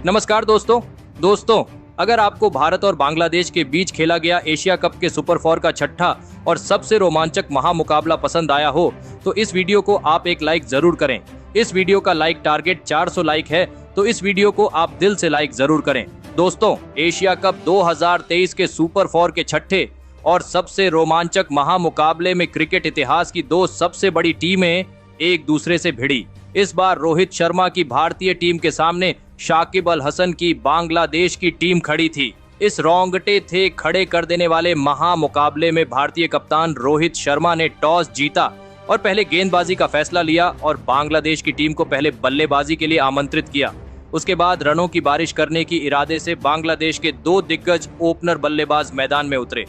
नमस्कार दोस्तों, अगर आपको भारत और बांग्लादेश के बीच खेला गया एशिया कप के सुपर 4 का छठा और सबसे रोमांचक महामुकाबला पसंद आया हो तो इस वीडियो को आप एक लाइक जरूर करें। इस वीडियो का लाइक टारगेट 400 लाइक है, तो इस वीडियो को आप दिल से लाइक जरूर करें। दोस्तों, एशिया कप 2023 के सुपर 4 के छठे और सबसे रोमांचक महामुकाबले में क्रिकेट इतिहास की दो सबसे बड़ी टीमें एक दूसरे से भिड़ी। इस बार रोहित शर्मा की भारतीय टीम के सामने शाकिब अल हसन की बांग्लादेश की टीम खड़ी थी। इस रोंगटे थे खड़े कर देने वाले महामुकाबले में भारतीय कप्तान रोहित शर्मा ने टॉस जीता और पहले गेंदबाजी का फैसला लिया और बांग्लादेश की टीम को पहले बल्लेबाजी के लिए आमंत्रित किया। उसके बाद रनों की बारिश करने की इरादे से बांग्लादेश के दो दिग्गज ओपनर बल्लेबाज मैदान में उतरे।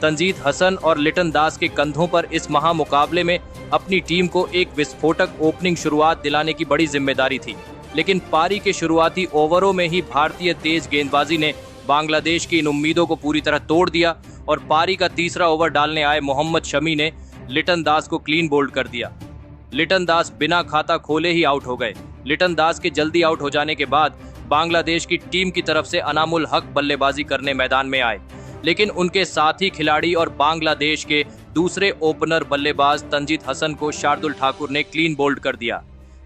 तंजीद हसन और लिटन दास के कंधों पर इस महामुकाबले में अपनी टीम को एक विस्फोटक ओपनिंग शुरुआत दिलाने की बड़ी जिम्मेदारी थी, लेकिन पारी के शुरुआती ओवरों में ही भारतीय तेज गेंदबाजी ने बांग्लादेश की इन उम्मीदों को पूरी तरह तोड़ दिया और पारी का तीसरा ओवर डालने आए मोहम्मद शमी ने लिटन दास को क्लीन बोल्ड कर दिया। लिटन दास बिना खाता खोले ही आउट हो गए। लिटन दास के जल्दी आउट हो जाने के बाद बांग्लादेश की टीम की तरफ से अनामुल हक बल्लेबाजी करने मैदान में आए, लेकिन उनके साथी खिलाड़ी और बांग्लादेश के दूसरे ओपनर बल्लेबाज तंजीद हसन को शार्दुल ठाकुर ने क्लीन बोल्ड कर दिया।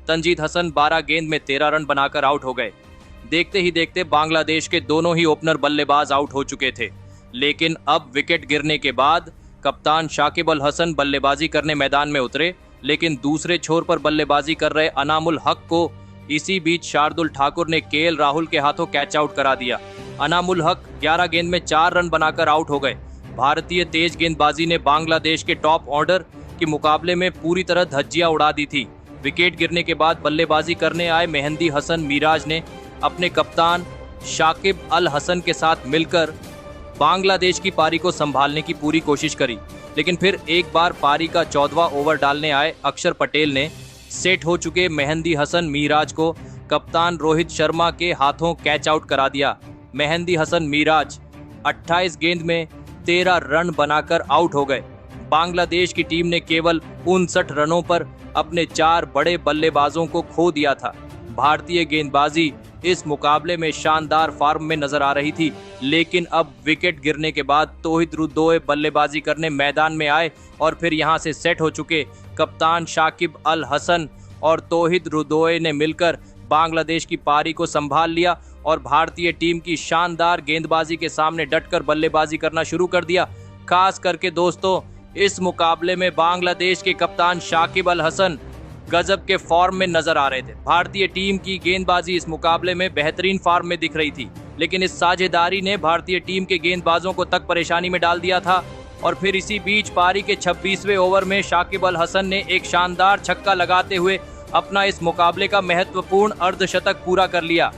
तंजीद हसन 12 गेंद में 13 रन बनाकर आउट हो गए। देखते ही देखते बांग्लादेश के दोनों ही ओपनर बल्लेबाज आउट हो चुके थे, लेकिन अब विकेट गिरने के बाद कप्तान शाकिब अल हसन बल्लेबाजी करने मैदान में उतरे, लेकिन दूसरे छोर पर बल्लेबाजी कर रहे अनामुल हक को इसी बीच शार्दुल ठाकुर ने केएल राहुल के हाथों कैच आउट करा दिया। अनामुल हक 11 गेंद में 4 रन बनाकर आउट हो गए। भारतीय तेज गेंदबाजी ने बांग्लादेश के टॉप ऑर्डर के मुकाबले में पूरी तरह धज्जियां उड़ा दी थी। विकेट गिरने के बाद बल्लेबाजी करने आए मेहंदी हसन मिराज ने अपने कप्तान शाकिब अल हसन के साथ मिलकर बांग्लादेश की पारी को संभालने की पूरी कोशिश करी, लेकिन फिर एक बार पारी का 14वां ओवर डालने आए अक्षर पटेल ने सेट हो चुके मेहंदी हसन मिराज को कप्तान रोहित शर्मा के हाथों कैच आउट करा दिया। मेहंदी हसन मिराज 28 गेंद में 13 रन बनाकर आउट हो गए। बांग्लादेश की टीम ने केवल 59 रनों पर अपने 4 बड़े बल्लेबाजों को खो दिया था। भारतीय गेंदबाजी इस मुकाबले में शानदार फॉर्म में नजर आ रही थी, लेकिन अब विकेट गिरने के बाद तौहिद रुदोए बल्लेबाजी करने मैदान में आए और फिर यहां से सेट हो चुके कप्तान शाकिब अल हसन और तौहिद रुदोए ने मिलकर बांग्लादेश की पारी को संभाल लिया और भारतीय टीम की शानदार गेंदबाजी के सामने डटकर बल्लेबाजी करना शुरू कर दिया। खास करके दोस्तों, इस मुकाबले में बांग्लादेश के कप्तान शाकिब अल हसन गजब के फॉर्म में नजर आ रहे थे। भारतीय टीम की गेंदबाजी इस मुकाबले में बेहतरीन फॉर्म में दिख रही थी, लेकिन इस साझेदारी ने भारतीय टीम के गेंदबाजों को तक परेशानी में डाल दिया था और फिर इसी बीच पारी के 26वें ओवर में शाकिब अल हसन ने एक शानदार छक्का लगाते हुए अपना इस मुकाबले का महत्वपूर्ण अर्धशतक पूरा कर लिया।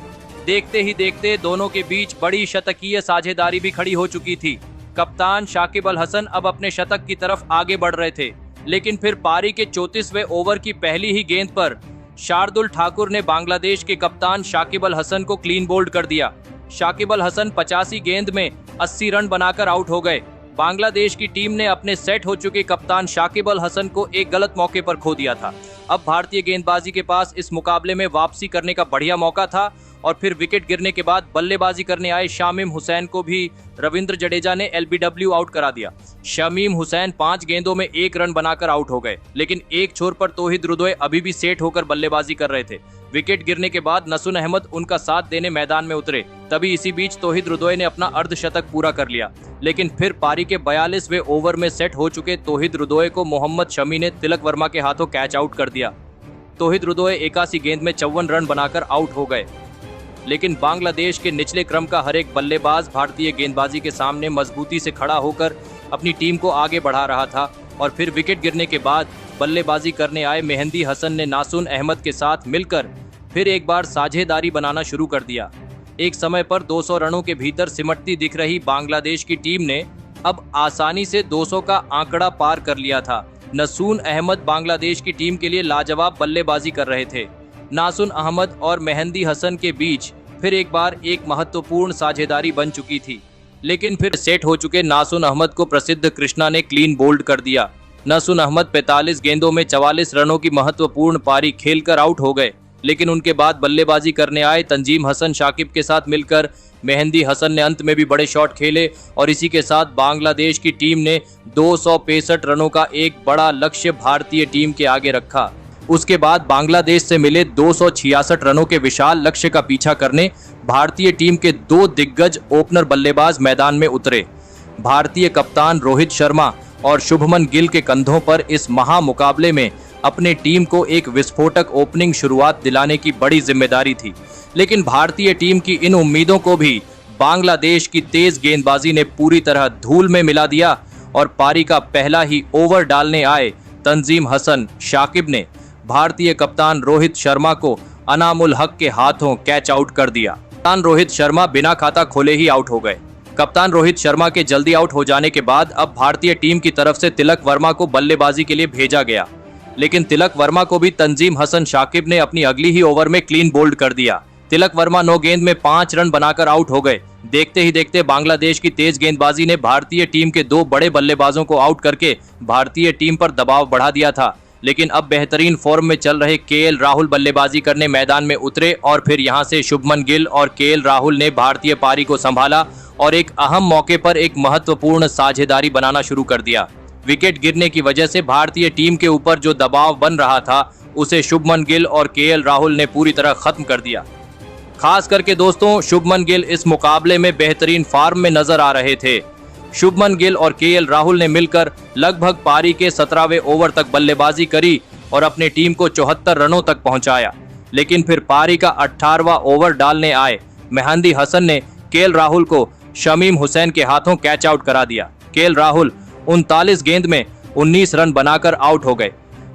देखते ही देखते दोनों के बीच बड़ी शतकीय साझेदारी भी खड़ी हो चुकी थी। कप्तान शाकिब अल हसन अब अपने शतक की तरफ आगे बढ़ रहे थे, लेकिन फिर पारी के 34वें ओवर की पहली ही गेंद पर शार्दुल ठाकुर ने बांग्लादेश के कप्तान शाकिब अल हसन को क्लीन बोल्ड कर दिया। शाकिब अल हसन 85 गेंद में 80 रन बनाकर आउट हो गए। बांग्लादेश की टीम ने अपने सेट हो चुके कप्तान शाकिब अल हसन को एक गलत मौके पर खो दिया था। अब भारतीय गेंदबाजी के पास इस मुकाबले में वापसी करने का बढ़िया मौका था और फिर विकेट गिरने के बाद बल्लेबाजी करने आए शामीम हुसैन को भी रविंद्र जडेजा ने एलबीडब्ल्यू आउट करा दिया। शामीम हुसैन 5 गेंदों में 1 रन बनाकर आउट हो गए, लेकिन एक छोर पर तौहिद रुदोए अभी भी सेट होकर बल्लेबाजी कर रहे थे। विकेट गिरने के बाद नसून अहमद उनका साथ देने मैदान में उतरे, तभी इसी बीच तौहिद रुदोए ने अपना अर्धशतक पूरा कर लिया, लेकिन फिर पारी के 42वें ओवर में सेट हो चुके तौहिद रुदोए को मोहम्मद शमी ने तिलक वर्मा के हाथों कैच आउट कर दिया। तौहिद रुदोए 81 गेंद में 54 रन बनाकर आउट हो गए, लेकिन बांग्लादेश के निचले क्रम का हर एक बल्लेबाज भारतीय गेंदबाजी के सामने मजबूती से खड़ा होकर अपनी टीम को आगे बढ़ा रहा था और फिर विकेट गिरने के बाद बल्लेबाजी करने आए मेहंदी हसन ने नासून अहमद के साथ मिलकर फिर एक बार साझेदारी बनाना शुरू कर दिया। एक समय पर 200 रनों के भीतर सिमटती दिख रही बांग्लादेश की टीम ने अब आसानी से 200 का आंकड़ा पार कर लिया था। नासून अहमद बांग्लादेश की टीम के लिए लाजवाब बल्लेबाजी कर रहे थे। नासून अहमद और मेहंदी हसन के बीच फिर एक बार एक महत्वपूर्ण साझेदारी बन चुकी थी, लेकिन फिर सेट हो चुके नासून अहमद को प्रसिद्ध कृष्णा ने क्लीन बोल्ड कर दिया। नासून अहमद 45 गेंदों में 44 रनों की महत्वपूर्ण पारी खेलकर आउट हो गए। लेकिन उनके बाद बल्लेबाजी करने आए तंजीम हसन शाकिब के साथ मिलकर मेहंदी हसन ने अंत में भी बड़े शॉट खेले और इसी के साथ बांग्लादेश की टीम ने 265 रनों का एक बड़ा लक्ष्य भारतीय टीम के आगे रखा। उसके बाद बांग्लादेश से मिले 266 रनों के विशाल लक्ष्य का पीछा करने भारतीय टीम के 2 दिग्गज ओपनर बल्लेबाज मैदान में उतरे। भारतीय कप्तान रोहित शर्मा और शुभमन गिल के कंधों पर इस महामुकाबले में अपने टीम को एक विस्फोटक ओपनिंग शुरुआत दिलाने की बड़ी जिम्मेदारी थी, लेकिन भारतीय टीम की इन उम्मीदों को भी बांग्लादेश की तेज गेंदबाजी ने पूरी तरह धूल में मिला दिया और पारी का पहला ही ओवर डालने आए तंजीम हसन शाकिब ने भारतीय कप्तान रोहित शर्मा को अनामुल हक के हाथों कैच आउट कर दिया। कप्तान रोहित शर्मा बिना खाता खोले ही आउट हो गए। कप्तान रोहित शर्मा के जल्दी आउट हो जाने के बाद अब भारतीय टीम की तरफ से तिलक वर्मा को बल्लेबाजी के लिए भेजा गया, लेकिन तिलक वर्मा को भी तंजीम हसन शाकिब ने अपनी अगली ही ओवर में क्लीन बोल्ड कर दिया। तिलक वर्मा 9 गेंद में 5 रन बनाकर आउट हो गए। देखते ही देखते बांग्लादेश की तेज गेंदबाजी ने भारतीय टीम के 2 बड़े बल्लेबाजों को आउट करके भारतीय टीम पर दबाव बढ़ा दिया था, लेकिन अब बेहतरीन फॉर्म में चल रहे केएल राहुल बल्लेबाजी करने मैदान में उतरे और फिर यहां से शुभमन गिल और केएल राहुल ने भारतीय पारी को संभाला और एक अहम मौके पर एक महत्वपूर्ण साझेदारी बनाना शुरू कर दिया। विकेट गिरने की वजह से भारतीय टीम के ऊपर जो दबाव बन रहा था उसे शुभमन गिल और केएल राहुल ने पूरी तरह खत्म कर दिया। खास करके दोस्तों, शुभमन गिल इस मुकाबले में बेहतरीन फॉर्म में नजर आ रहे थे। शुभमन गिल और केएल राहुल ने मिलकर लगभग पारी के 17वें ओवर तक बल्लेबाजी करी और अपनी टीम को 74 रनों तक पहुंचाया, लेकिन फिर पारी का 18वां ओवर डालने आए मेहंदी हसन ने केएल राहुल को शमीम हुसैन के हाथों कैच आउट करा दिया। केएल राहुल 39 गेंद में 19 रन बनाकर आउट हो गए।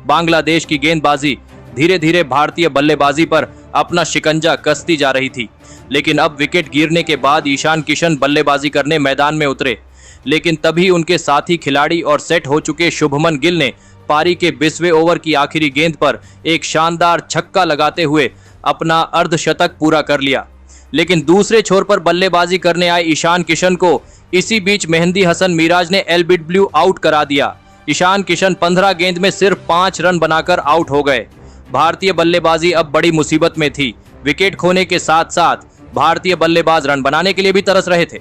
बांग्लादेश की गेंदबाजी धीरे धीरे भारतीय बल्लेबाजी पर अपना शिकंजा कसती जा रही थी, लेकिन अब विकेट गिरने के बाद ईशान किशन बल्लेबाजी करने मैदान में उतरे, लेकिन तभी उनके साथी खिलाड़ी और सेट हो चुके शुभमन गिल ने पारी के 20वें ओवर की आखिरी गेंद पर एक शानदार छक्का लगाते हुए अपना अर्धशतक पूरा कर लिया। लेकिन दूसरे छोर पर बल्लेबाजी करने आए ईशान किशन को इसी बीच मेहंदी हसन मिराज ने एलबीडब्ल्यू आउट करा दिया। ईशान किशन 15 गेंद में सिर्फ 5 रन बनाकर आउट हो गए। भारतीय बल्लेबाजी अब बड़ी मुसीबत में थी। विकेट खोने के साथ साथ भारतीय बल्लेबाज रन बनाने के लिए भी तरस रहे थे,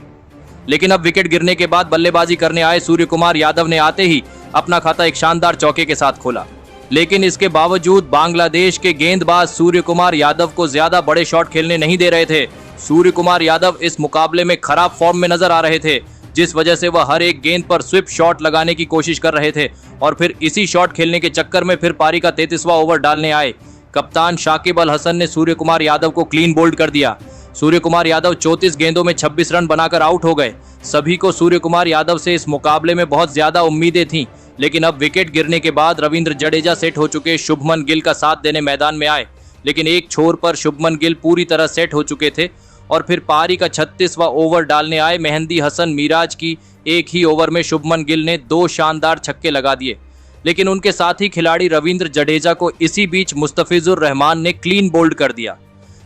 लेकिन अब विकेट गिरने के बाद बल्लेबाजी करने आए सूर्यकुमार यादव ने आते ही अपना खाता एक शानदार चौके के साथ खोला, लेकिन इसके बावजूद बांग्लादेश के गेंदबाज सूर्यकुमार यादव को ज्यादा बड़े शॉट खेलने नहीं दे रहे थे। सूर्यकुमार यादव इस मुकाबले में खराब फॉर्म में नजर आ रहे थे, जिस वजह से वह हर एक गेंद पर स्विप शॉट लगाने की कोशिश कर रहे थे और फिर इसी शॉट खेलने के चक्कर में फिर पारी का 33वां ओवर डालने आए कप्तान शाकिब अल हसन ने सूर्यकुमार यादव को क्लीन बोल्ड कर दिया। सूर्यकुमार यादव 34 गेंदों में 26 रन बनाकर आउट हो गए। सभी को सूर्यकुमार यादव से इस मुकाबले में बहुत ज्यादा उम्मीदें थीं, लेकिन अब विकेट गिरने के बाद रविंद्र जडेजा सेट हो चुके शुभमन गिल का साथ देने मैदान में आए, लेकिन एक छोर पर शुभमन गिल पूरी तरह सेट हो चुके थे और फिर पारी का 36वां ओवर डालने आए मेहंदी हसन मिराज की एक ही ओवर में शुभमन गिल ने 2 शानदार छक्के लगा दिए, लेकिन उनके साथी खिलाड़ी रविंद्र जडेजा को इसी बीच मुस्तफिजुर रहमान ने क्लीन बोल्ड कर दिया।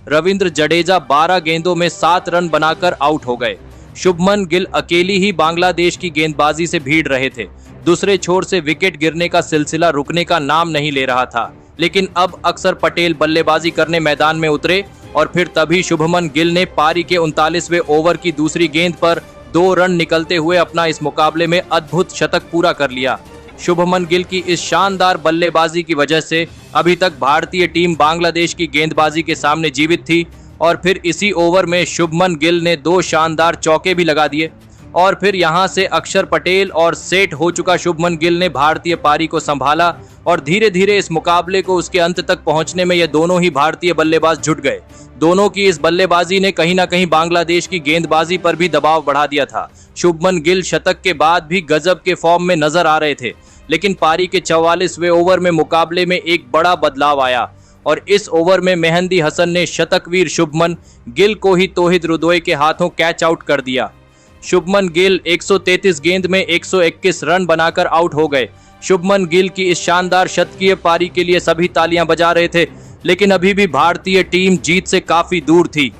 रविंद्र जडेजा 12 गेंदों में 7 रन बनाकर आउट हो गए। शुभमन गिल अकेली ही बांग्लादेश की गेंदबाजी से भीड़ रहे थे। दूसरे छोर से विकेट गिरने का सिलसिला रुकने का नाम नहीं ले रहा था, लेकिन अब अक्षर पटेल बल्लेबाजी करने मैदान में उतरे और फिर तभी शुभमन गिल ने पारी के 39वें ओवर की दूसरी गेंद पर 2 रन निकलते हुए अपना इस मुकाबले में अद्भुत शतक पूरा कर लिया। शुभमन गिल की इस शानदार बल्लेबाजी की वजह से अभी तक भारतीय टीम बांग्लादेश की गेंदबाजी के सामने जीवित थी और फिर इसी ओवर में शुभमन गिल ने 2 शानदार चौके भी लगा दिए और फिर यहां से अक्षर पटेल और सेट हो चुका शुभमन गिल ने भारतीय पारी को संभाला और धीरे धीरे इस मुकाबले को उसके अंत तक पहुंचने में ये दोनों ही भारतीय बल्लेबाज जुट गए। दोनों की इस बल्लेबाजी ने कहीं ना कहीं बांग्लादेश की गेंदबाजी पर भी दबाव बढ़ा दिया था। शुभमन गिल शतक के बाद भी गजब के फॉर्म में नजर आ रहे थे, लेकिन पारी के 44वें ओवर में मुकाबले में एक बड़ा बदलाव आया और इस ओवर में मेहंदी हसन ने शतकवीर शुभमन गिल को ही तौहीद रुदोई के हाथों कैच आउट कर दिया। शुभमन गिल 133 गेंद में 121 रन बनाकर आउट हो गए। शुभमन गिल की इस शानदार शतकीय पारी के लिए सभी तालियां बजा रहे थे, लेकिन अभी भी भारतीय टीम जीत से काफी दूर थी।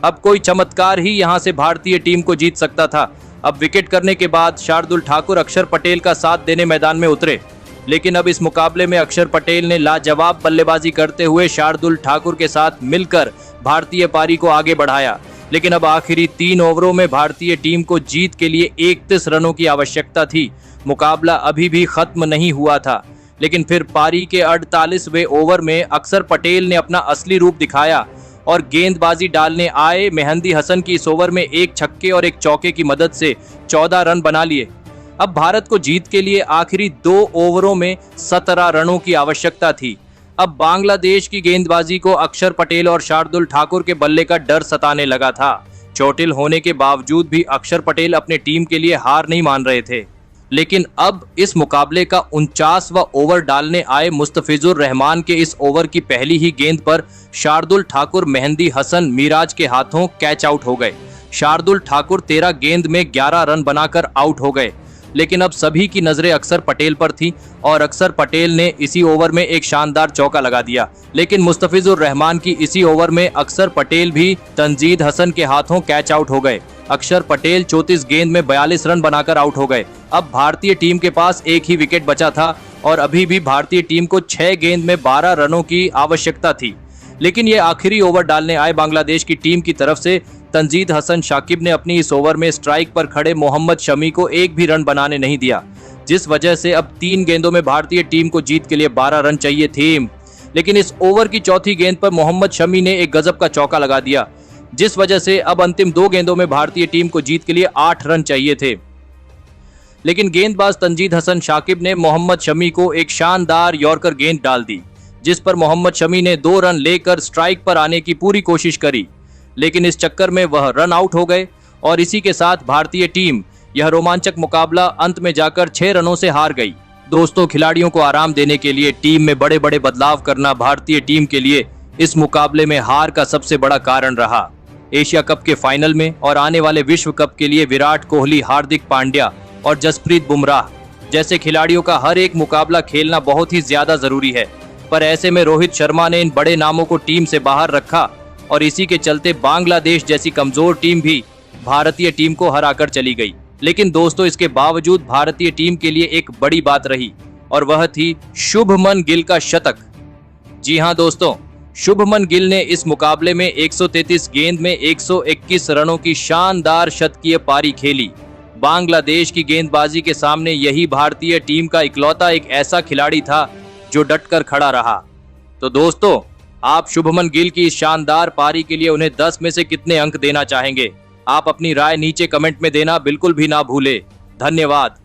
अब कोई चमत्कार ही यहां से भारतीय टीम को जीत सकता था। अब विकेट करने के बाद शार्दुल ठाकुर अक्षर पटेल का साथ देने मैदान में उतरे लेकिन अब इस मुकाबले में अक्षर पटेल ने लाजवाब बल्लेबाजी करते हुए शार्दुल ठाकुर के साथ मिलकर भारतीय पारी को आगे बढ़ाया। लेकिन अब आखिरी 3 ओवरों में भारतीय टीम को जीत के लिए 31 रनों की आवश्यकता थी। मुकाबला अभी भी खत्म नहीं हुआ था, लेकिन फिर पारी के 48वें ओवर में अक्षर पटेल ने अपना असली रूप दिखाया और गेंदबाजी डालने आए मेहंदी हसन की इस ओवर में एक छक्के और एक चौके की मदद से 14 रन बना लिए। अब भारत को जीत के लिए आखिरी 2 ओवरों में 17 रनों की आवश्यकता थी। अब बांग्लादेश की गेंदबाजी को अक्षर पटेल और शार्दुल ठाकुर के बल्ले का डर सताने लगा था। चोटिल होने के बावजूद भी अक्षर पटेल अपने टीम के लिए हार नहीं मान रहे थे। लेकिन अब इस मुकाबले का 49वां ओवर डालने आए मुस्तफिजुर रहमान के इस ओवर की पहली ही गेंद पर शार्दुल ठाकुर मेहंदी हसन मिराज के हाथों कैच आउट हो गए। शार्दुल ठाकुर 13 गेंद में 11 रन बनाकर आउट हो गए। लेकिन अब सभी की नजरें अक्षर पटेल पर थी और अक्षर पटेल ने इसी ओवर में एक शानदार चौका लगा दिया। लेकिन मुस्तफिजुर रहमान की इसी ओवर में अक्षर पटेल भी तंजीद हसन के हाथों कैच आउट हो गए। अक्षर पटेल 34 गेंद में 42 रन बनाकर आउट हो गए। अब भारतीय टीम के पास एक ही विकेट बचा था और अभी भी भारतीय टीम को 6 गेंद में 12 रनों की आवश्यकता थी। लेकिन ये आखिरी ओवर डालने आए बांग्लादेश की टीम की तरफ से तंजीद हसन शाकिब ने अपनी इस ओवर में स्ट्राइक पर खड़े मोहम्मद शमी को एक भी रन बनाने नहीं दिया, जिस वजह से अब 3 गेंदों में भारतीय टीम को जीत के लिए 12 रन चाहिए थे। लेकिन इस ओवर की चौथी गेंद पर मोहम्मद शमी ने एक गजब का चौका लगा दिया, जिस वजह से अब अंतिम 2 गेंदों में भारतीय टीम को जीत के लिए 8 रन चाहिए थे। लेकिन गेंदबाज तंजीद हसन शाकिब ने मोहम्मद शमी को एक शानदार यॉर्कर गेंद डाल दी, जिस पर मोहम्मद शमी ने 2 रन लेकर स्ट्राइक पर आने की पूरी कोशिश करी, लेकिन इस चक्कर में वह रन आउट हो गए और इसी के साथ भारतीय टीम यह रोमांचक मुकाबला अंत में जाकर 6 रनों से हार गई। दोस्तों, खिलाड़ियों को आराम देने के लिए टीम में बड़े बड़े बदलाव करना भारतीय टीम के लिए इस मुकाबले में हार का सबसे बड़ा कारण रहा। एशिया कप के फाइनल में और आने वाले विश्व कप के लिए विराट कोहली, हार्दिक पांड्या और जसप्रीत बुमराह जैसे खिलाड़ियों का हर एक मुकाबला खेलना बहुत ही ज्यादा जरूरी है। पर ऐसे में रोहित शर्मा ने इन बड़े नामों को टीम से बाहर रखा और इसी के चलते बांग्लादेश जैसी कमजोर टीम भी भारतीय टीम को हराकर चली गई। लेकिन दोस्तों, इसके बावजूद भारतीय टीम के लिए एक बड़ी बात रही और वह थी शुभमन गिल का शतक। जी हां दोस्तों, शुभमन गिल ने इस मुकाबले में 133 गेंद में 121 रनों की शानदार शतकीय पारी खेली। बांग्लादेश की गेंदबाजी के सामने यही भारतीय टीम का इकलौता एक ऐसा खिलाड़ी था जो डटकर खड़ा रहा। तो दोस्तों, आप शुभमन गिल की इस शानदार पारी के लिए उन्हें 10 में से कितने अंक देना चाहेंगे? आप अपनी राय नीचे कमेंट में देना बिल्कुल भी ना भूले। धन्यवाद।